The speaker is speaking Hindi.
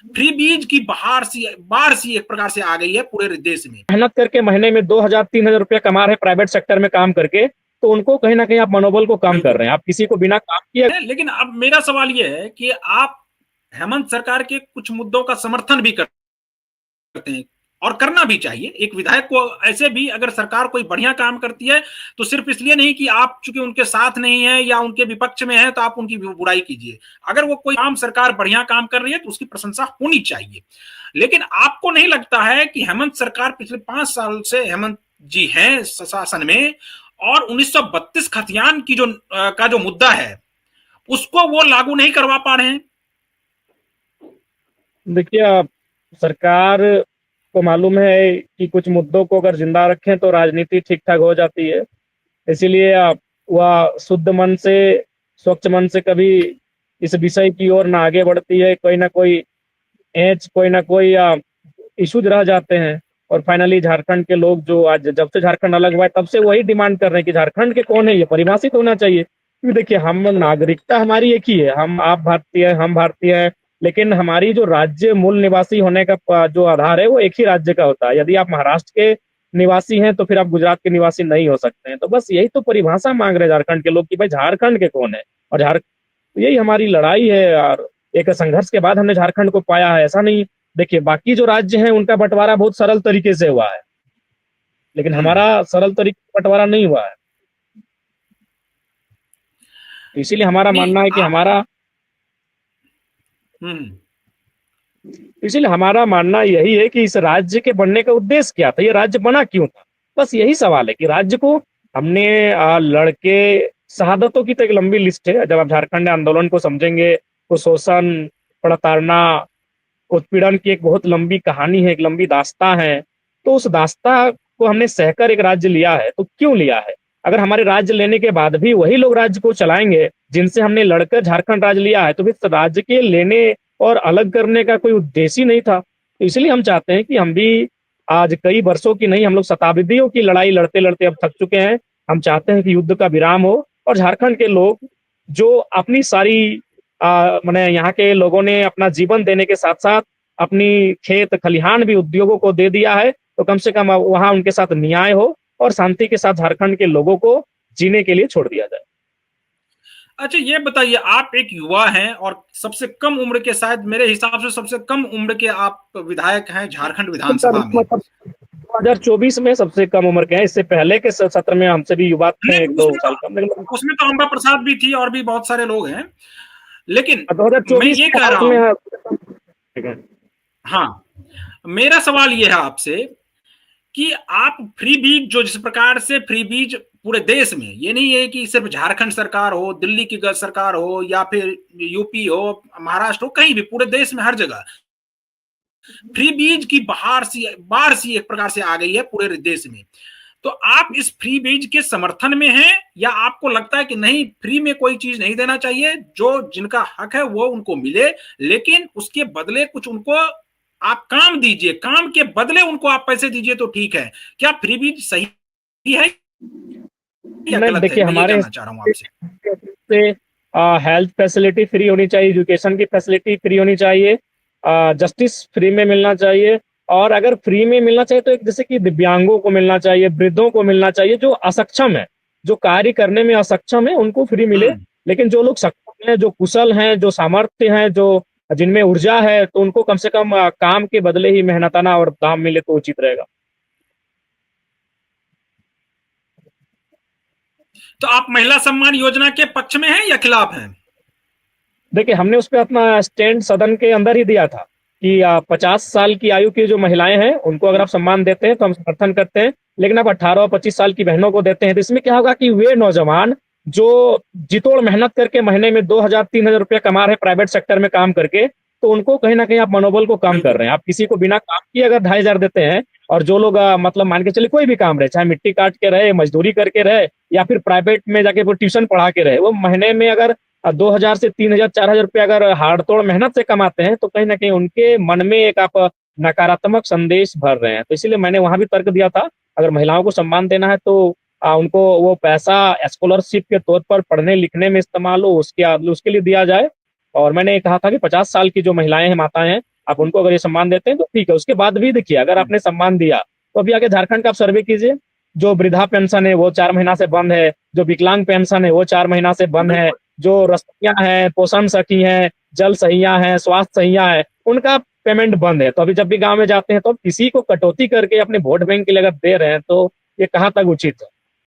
फ्री बीज की बाढ़ सी एक प्रकार से आ गई है पूरे देश में। मेहनत करके महीने में 2,000-3,000 रुपया कमा रहे प्राइवेट सेक्टर में काम करके, तो उनको कहीं ना कहीं आप मनोबल को कम कर बिल्कुल रहे हैं। आप किसी को बिना काम किए, लेकिन अब मेरा सवाल यह है कि आप हेमंत सरकार के कुछ मुद्दों का समर्थन भी करते हैं और करना भी चाहिए। एक विधायक को ऐसे भी अगर सरकार कोई बढ़िया काम करती है तो सिर्फ इसलिए नहीं कि आप चूंकि उनके साथ नहीं है या उनके विपक्ष में है तो आप उनकी बुराई कीजिए। अगर वो कोई काम सरकार बढ़िया काम कर रही है तो उसकी प्रशंसा होनी चाहिए। लेकिन आपको नहीं लगता है कि हेमंत सरकार पिछले 5 साल से हेमंत जी हैं शासन में और 1932 खतियान की जो मुद्दा है उसको वो लागू नहीं करवा पा रहे हैं? देखिए सरकार को मालूम है कि कुछ मुद्दों को अगर जिंदा रखें तो राजनीति ठीक ठाक हो जाती है। इसीलिए वह शुद्ध मन से, स्वच्छ मन से कभी इस विषय की ओर ना आगे बढ़ती है। कोई ना कोई एज, कोई ना कोई इश्यूज रह जाते हैं और फाइनली झारखंड के लोग जो आज जब से झारखंड अलग हुआ है तब से वही डिमांड कर रहे हैं कि झारखंड के कौन है ये परिभाषित होना चाहिए। क्योंकि देखिए हम नागरिकता हमारी एक ही है, हम आप भारतीय हैं, हम भारतीय हैं, लेकिन हमारी जो राज्य मूल निवासी होने का जो आधार है वो एक ही राज्य का होता है। यदि आप महाराष्ट्र के निवासी हैं तो फिर आप गुजरात के निवासी नहीं हो सकते हैं। तो बस यही तो परिभाषा मांग रहे हैं झारखंड के लोग कि भाई झारखंड के कौन है। और यही हमारी लड़ाई है और एक संघर्ष के बाद हमने झारखंड को पाया है, ऐसा नहीं। देखिए बाकी जो राज्य हैं उनका बंटवारा बहुत सरल तरीके से हुआ है, लेकिन हमारा सरल तरीके से बंटवारा नहीं हुआ है। तो इसीलिए हमारा नहीं मानना है कि इसीलिए हमारा मानना यही है कि इस राज्य के बनने का उद्देश्य क्या था, ये राज्य बना क्यों था। बस यही सवाल है कि राज्य को हमने लड़के शहादतों की तो एक लंबी लिस्ट है। जब आप झारखंड आंदोलन को समझेंगे तो शोषण, प्रताड़ना, उत्पीड़न की एक बहुत लंबी कहानी है, एक लंबी दास्तां है। तो उस दास्तां को हमने सहकर एक राज्य लिया है। तो क्यों लिया है? अगर हमारे राज्य लेने के बाद भी वही लोग राज्य को चलाएंगे जिनसे हमने लड़कर झारखंड राज्य लिया है, तो फिर राज्य के लेने और अलग करने का कोई उद्देश्य ही नहीं था। तो इसलिए हम चाहते हैं कि हम भी आज कई वर्षों की नहीं, हम लोग शताब्दियों की लड़ाई लड़ते लड़ते अब थक चुके हैं। हम चाहते हैं कि युद्ध का विराम हो और झारखंड के लोग जो अपनी सारी मैंने यहाँ के लोगों ने अपना जीवन देने के साथ साथ अपनी खेत खलिहान भी उद्योगों को दे दिया है, तो कम से कम वहां उनके साथ न्याय हो और शांति के साथ झारखंड के लोगों को जीने के लिए छोड़ दिया जाए। अच्छा ये बताइए, आप एक युवा हैं और सबसे कम उम्र के, शायद मेरे हिसाब से सबसे कम उम्र के आप विधायक हैं झारखंड विधानसभा में। 2024 में सबसे कम उम्र के हैं। इससे पहले के सत्र में हमसे भी युवा थे, 1-2 साल कम, लेकिन उसमें तो अम्बा प्रसाद भी थी और भी बहुत सारे लोग हैं। लेकिन मैं 2024 ये कह रहा हूं, में हाँ, मेरा सवाल ये है आपसे कि आप फ्री बीज जो जिस प्रकार से फ्री बीज पूरे देश में, ये नहीं है कि सिर्फ झारखंड सरकार हो, दिल्ली की सरकार हो या फिर यूपी हो, महाराष्ट्र हो, कहीं भी पूरे देश में हर जगह फ्री बीज की बाढ़ सी एक प्रकार से आ गई है पूरे देश में। तो आप इस फ्री बीज के समर्थन में हैं या आपको लगता है कि नहीं, फ्री में कोई चीज नहीं देना चाहिए, जो जिनका हक है वो उनको मिले, लेकिन उसके बदले कुछ उनको आप काम दीजिए, काम के बदले उनको आप पैसे दीजिए तो ठीक है। क्या फ्री बीज सही है या नहीं, गलत है? देखिए मैं ये हमारे जानना चाह रहा हूं आपसे। से हेल्थ फैसिलिटी फ्री होनी चाहिए, एजुकेशन की फैसिलिटी फ्री होनी चाहिए, जस्टिस फ्री में मिलना चाहिए। और अगर फ्री में मिलना चाहिए तो एक जैसे कि दिव्यांगों को मिलना चाहिए, वृद्धों को मिलना चाहिए, जो असक्षम है, जो कार्य करने में असक्षम है, उनको फ्री मिले। लेकिन जो लोग सक्षम हैं, जो कुशल हैं, जो सामर्थ्य हैं, जो जिनमें ऊर्जा है, तो उनको कम से कम काम के बदले ही मेहनताना और दाम मिले तो उचित रहेगा। तो आप महिला सम्मान योजना के पक्ष में हैं या खिलाफ हैं? देखिए हमने उस पर अपना स्टैंड सदन के अंदर ही दिया था कि 50 साल की आयु की जो महिलाएं हैं उनको अगर आप सम्मान देते हैं तो हम समर्थन करते हैं, लेकिन आप 18 और 25 साल की बहनों को देते हैं तो इसमें क्या होगा कि वे नौजवान जो जितोड़ मेहनत करके महीने में 2,000-3,000 रुपया कमा रहे प्राइवेट सेक्टर में काम करके, तो उनको कहीं ना कहीं आप मनोबल को कम कर रहे हैं। आप किसी को बिना काम किए अगर 2,500 देते हैं, और जो लोग मतलब मान के चलिए कोई भी काम रहे, चाहे मिट्टी काट के रहे, मजदूरी करके रहे, या फिर प्राइवेट में जाके वो ट्यूशन पढ़ा के रहे, वो महीने में अगर 2,000 से 3,000 4,000 रुपया अगर हाड़ तोड़ मेहनत से कमाते हैं, तो कहीं ना कहीं उनके मन में एक आप नकारात्मक संदेश भर रहे हैं। तो इसीलिए मैंने वहां भी तर्क दिया था, अगर महिलाओं को सम्मान देना है तो उनको वो पैसा स्कॉलरशिप के तौर पर पढ़ने लिखने में इस्तेमाल हो, उसके लिए दिया जाए। और मैंने कहा था कि 50 साल की जो महिलाएं हैं, माताएं हैं, आप उनको अगर ये सम्मान देते हैं तो ठीक है। उसके बाद भी देखिए, अगर आपने सम्मान दिया तो अभी आगे झारखंड का आप सर्वे कीजिए, जो वृद्धा पेंशन है वो 4 महीना से बंद है, जो विकलांग पेंशन है वो 4 महीना से बंद है, जो रसोइयां हैं, पोषण सखी हैं, जल सहिया है, स्वास्थ्य सहिया है, उनका पेमेंट बंद है। तो अभी जब भी गांव में जाते हैं तो किसी को कटौती करके अपने वोट बैंक के लिए अगर दे रहे हैं तो ये कहाँ तक उचित है।